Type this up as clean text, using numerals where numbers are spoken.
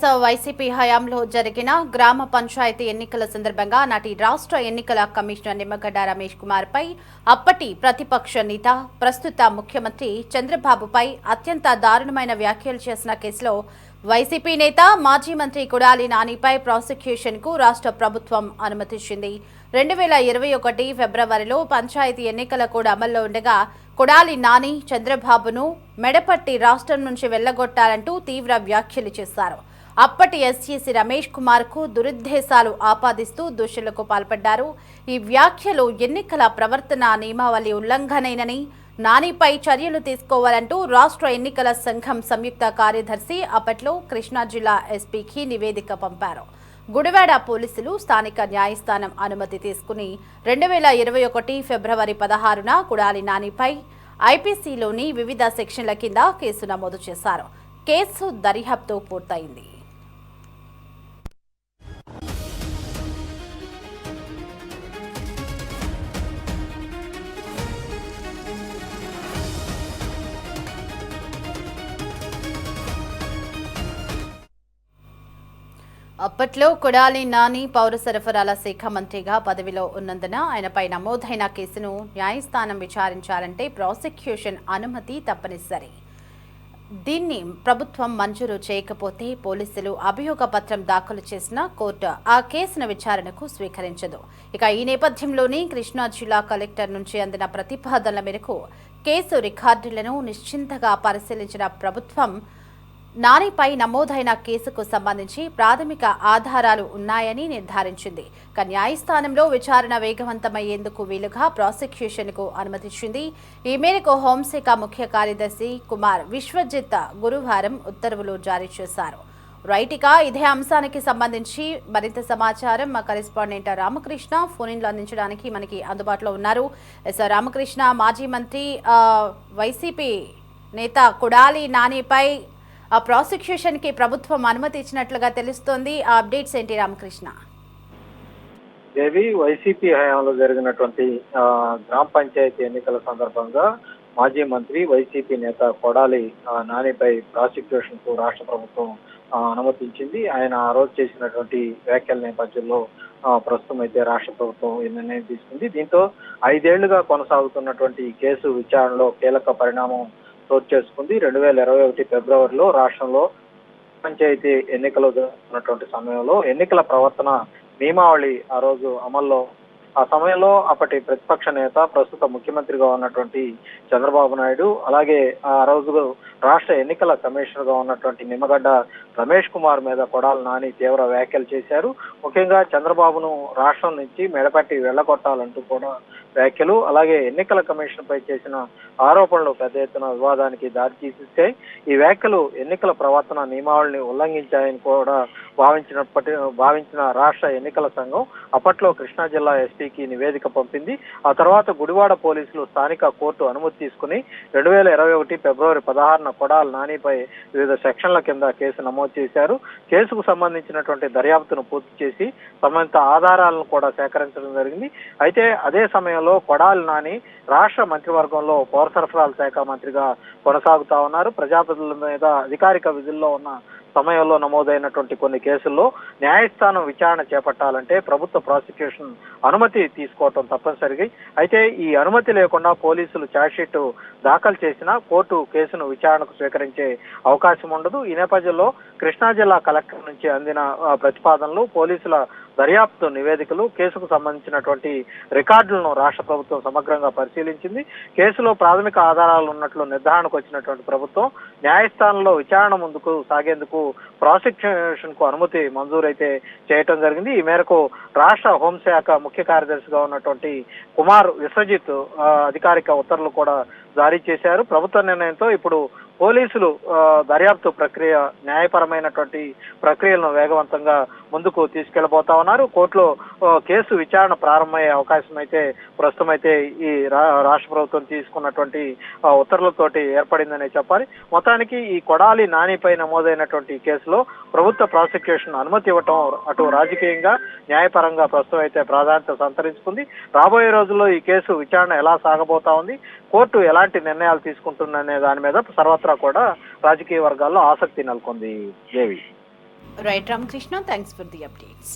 YCP హయాంలో జరిగిన గ్రామ పంచాయతీ ఎన్నికల సందర్భంగా నాటి రాష్ట్ర ఎన్నికల కమిషనర్ నిమ్మగడ్డ రమేష్ కుమార్ పై అప్పటి ప్రతిపక్ష నేత ప్రస్తుత ముఖ్యమంత్రి చంద్రబాబుపై అత్యంత దారుణమైన వ్యాఖ్యలు చేసిన కేసులో వైసీపీ నేత మాజీ మంత్రి కొడాలి నానిపై ప్రాసిక్యూషన్ కు రాష్ట్ర ప్రభుత్వం అనుమతిచ్చింది. 2021 ఫిబ్రవరిలో పంచాయతీ ఎన్నికల కూడా అమల్లో ఉండగా కొడాలి నాని చంద్రబాబును మెడపట్టి రాష్ట్రం నుంచి వెళ్లగొట్టాలంటూ తీవ్ర వ్యాఖ్యలు చేశారు. అప్పటి ఎస్ఈసీ రమేష్ కుమార్ కు దురుద్దేశాలు ఆపాదిస్తూ దూషణలకు పాల్పడ్డారు. ఈ వ్యాఖ్యలు ఎన్నికల ప్రవర్తన నియమావళి ఉల్లంఘనేనని, నానిపై చర్యలు తీసుకోవాలంటూ రాష్ట్ర ఎన్నికల సంఘం సంయుక్త కార్యదర్శి అప్పట్లో కృష్ణా జిల్లా ఎస్పీకి నివేదిక పంపారు. గుడివాడ పోలీసులు స్థానిక న్యాయస్థానం అనుమతి తీసుకుని 2021 ఫిబ్రవరి 16న కొడాలి నానిపై ఐపీసీలోని వివిధ సెక్షన్ల కింద కేసు నమోదు చేశారు. కేసు దర్యాప్తు పూర్తయింది. అప్పట్లో కొడాలి నాని పౌర సరఫరాల శాఖ మంత్రిగా పదవిలో ఉన్నందున ఆయనపై నమోదైన కేసును న్యాయస్థానం విచారించాలంటే ప్రాసిక్యూషన్ అనుమతి తప్పనిసరి. దీన్ని ప్రభుత్వం మంజూరు చేయకపోతే పోలీసులు అభియోగ పత్రం దాఖలు చేసిన కోర్టు ఆ కేసును విచారణకు స్వీకరించదు. ఇక ఈ నేపథ్యంలోనే కృష్ణా జిల్లా కలెక్టర్ నుంచి అందిన ప్రతిపాదనల మేరకు కేసు రికార్డులను నిశ్చింతగా పరిశీలించిన ప్రభుత్వం నానిపై నమోదైన కేసుకు సంబంధించి ప్రాథమిక ఆధారాలు ఉన్నాయని నిర్ధారించింది. న్యాయస్థానంలో విచారణ వేగవంతమయ్యేందుకు వీలుగా ప్రాసిక్యూషన్కు అనుమతిచ్చింది. ఈ మేరకు హోంశాఖ ముఖ్య కార్యదర్శి కుమార్ విశ్వజిత్ గురువారం ఉత్తర్వులు జారీ చేశారు. రైట్గా ఇదే అంశానికి సంబంధించి మరింత సమాచారం మా కరెస్పాండెంట్ రామకృష్ణ ఫోన్లో అందించడానికి మనకి అందుబాటులో ఉన్నారు. రామకృష్ణ, మాజీ మంత్రి వైసీపీ నేత కొడాలి నానిపై ప్రాసిక్యూషన్ కి ప్రభుత్వం అనుమతి ఇచ్చినట్లుగా తెలుస్తోంది. ఆ అప్డేట్స్ ఏంటి రామకృష్ణ? దేవి, వైసీపీ హయాంలో జరిగినటువంటి గ్రామ పంచాయతీ ఎన్నికల సందర్భంగా మాజీ మంత్రి వైసీపీ నేత కొడాలి నానిపై ప్రాసిక్యూషన్ కు రాష్ట్ర ప్రభుత్వం అనుమతించింది. ఆయన ఆ రోజు చేసినటువంటి వ్యాఖ్యల నేపథ్యంలో ప్రస్తుతం అయితే రాష్ట్ర ప్రభుత్వం ఈ నిర్ణయం తీసుకుంది. దీంతో 5 ఏళ్లుగా కొనసాగుతున్నటువంటి కేసు విచారణలో కీలక పరిణామం చోటు చేసుకుంది. 2021 ఫిబ్రవరిలో రాష్ట్రంలో పంచాయతీ ఎన్నికలు జరుగుతున్నటువంటి సమయంలో ఎన్నికల ప్రవర్తన నియమావళి ఆ రోజు అమల్లో. ఆ సమయంలో అప్పటి ప్రతిపక్ష నేత ప్రస్తుత ముఖ్యమంత్రిగా ఉన్నటువంటి చంద్రబాబు నాయుడు, అలాగే ఆ రోజు రాష్ట్ర ఎన్నికల కమిషనర్ గా ఉన్నటువంటి నిమ్మగడ్డ రమేష్ కుమార్ మీద కొడాలి నాని తీవ్ర వ్యాఖ్యలు చేశారు. ముఖ్యంగా చంద్రబాబును రాష్ట్రం నుంచి మెడపట్టి వెళ్లగొట్టాలంటూ కూడా వ్యాఖ్యలు, అలాగే ఎన్నికల కమిషన్ పై చేసిన ఆరోపణలు పెద్ద ఎత్తున వివాదానికి దారితీస్తే ఈ వ్యాఖ్యలు ఎన్నికల ప్రవర్తన నియమావళిని ఉల్లంఘించాయని కూడా భావించిన రాష్ట్ర ఎన్నికల సంఘం అప్పట్లో కృష్ణా జిల్లా ఎస్పీకి నివేదిక పంపింది. ఆ తర్వాత గుడివాడ పోలీసులు స్థానిక కోర్టు అనుమతి తీసుకుని 2021 ఫిబ్రవరి 16న కొడాలి నానిపై వివిధ సెక్షన్ల కింద కేసు నమోదు చేశారు. కేసుకు సంబంధించినటువంటి దర్యాప్తును పూర్తి చేసి సంబంధిత ఆధారాలను కూడా సేకరించడం జరిగింది. అయితే అదే సమయంలో కొడాలి నాని రాష్ట్ర మంత్రివర్గంలో పౌర సరఫరాల శాఖ మంత్రిగా కొనసాగుతా ఉన్నారు. ప్రజాప్రతినిధుల మీద అధికారిక విధుల్లో ఉన్న సమయంలో నమోదైనటువంటి కొన్ని కేసుల్లో న్యాయస్థానం విచారణ చేపట్టాలంటే ప్రభుత్వ ప్రాసిక్యూషన్ అనుమతి తీసుకోవటం తప్పనిసరిగా. అయితే ఈ అనుమతి లేకుండా పోలీసులు ఛార్జ్షీట్ దాఖలు చేసినా కోర్టు కేసును విచారణకు స్వీకరించే అవకాశం ఉండదు. ఈ నేపథ్యంలో కృష్ణా జిల్లా కలెక్టర్ నుంచి అందిన ప్రతిపాదనలు, పోలీసుల దర్యాప్తు నివేదికలు, కేసుకు సంబంధించినటువంటి రికార్డులను రాష్ట్ర ప్రభుత్వం సమగ్రంగా పరిశీలించింది. కేసులో ప్రాథమిక ఆధారాలు ఉన్నట్లు నిర్ధారణకు వచ్చినటువంటి ప్రభుత్వం న్యాయస్థానంలో విచారణ ముందుకు సాగేందుకు ప్రాసిక్యూషన్ కు అనుమతి మంజూరైతే చేయటం జరిగింది. ఈ మేరకు రాష్ట్ర హోంశాఖ ముఖ్య కార్యదర్శిగా ఉన్నటువంటి కుమార్ విశ్వజిత్ అధికారిక ఉత్తర్వులు కూడా జారీ చేశారు. ప్రభుత్వ నిర్ణయంతో ఇప్పుడు పోలీసులు దర్యాప్తు ప్రక్రియ, న్యాయపరమైనటువంటి ప్రక్రియలను వేగవంతంగా ముందుకు తీసుకెళ్లబోతా ఉన్నారు. కోర్టులో కేసు విచారణ ప్రారంభమయ్యే అవకాశం అయితే ప్రస్తుతం అయితే ఈ రాష్ట్ర ప్రభుత్వం తీసుకున్నటువంటి ఉత్తర్వులతోటి ఏర్పడిందనే చెప్పాలి. మొత్తానికి ఈ కొడాలి నానిపై నమోదైనటువంటి కేసులో ప్రభుత్వ ప్రాసిక్యూషన్ అనుమతి ఇవ్వటం అటు రాజకీయంగా, న్యాయపరంగా ప్రస్తుతం అయితే ప్రాధాన్యత సంతరించుకుంది. రాబోయే రోజుల్లో ఈ కేసు విచారణ ఎలా సాగబోతా ఉంది, కోర్టు ఎలాంటి నిర్ణయాలు తీసుకుంటుందనే దాని మీద సర్వత్రా కూడా రాజకీయ వర్గాల్లో ఆసక్తి నెలకొంది. Devi. Right Ramakrishna, thanks for the updates.